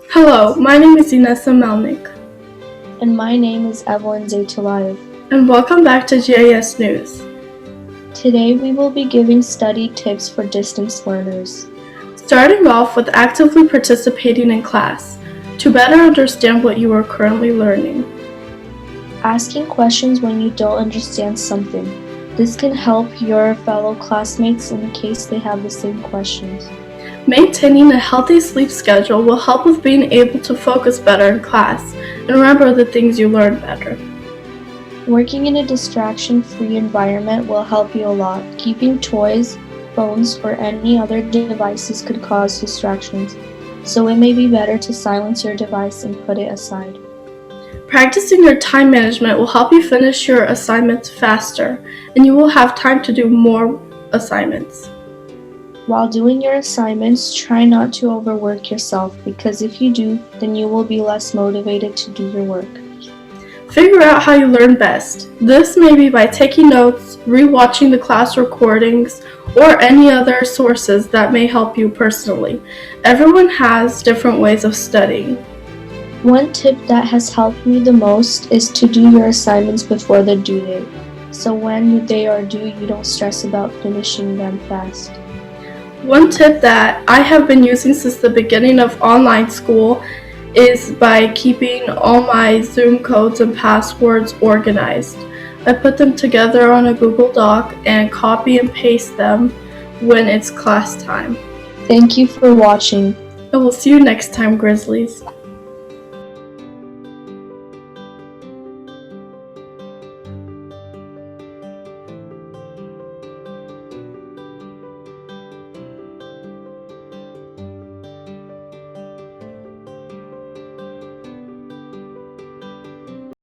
Hello, my name is Inessa Melnick, And my name is Evelyn Zaytulayev. and welcome back to GIS News. Today we will be giving study tips for distance learners. Starting off with actively participating in class to better understand what you are currently learning. Asking questions when you don't understand something. This can help your fellow classmates in case they have the same questions. Maintaining a healthy sleep schedule will help with being able to focus better in class and remember the things you learned better. Working in a distraction-free environment will help you a lot. Keeping toys, phones, or any other devices could cause distractions, so it may be better to silence your device and put it aside. Practicing your time management will help you finish your assignments faster, and you will have time to do more assignments. While doing your assignments, try not to overwork yourself because if you do, then you will be less motivated to do your work. Figure out how you learn best. This may be by taking notes, rewatching the class recordings, or any other sources that may help you personally. Everyone has different ways of studying. One tip that has helped me the most is to do your assignments before the due date. So when they are due, you don't stress about finishing them fast. One tip that I have been using since the beginning of online school is by keeping all my Zoom codes and passwords organized. I put them together on a Google Doc and copy and paste them when it's class time. Thank you for watching. I will see you next time, Grizzlies.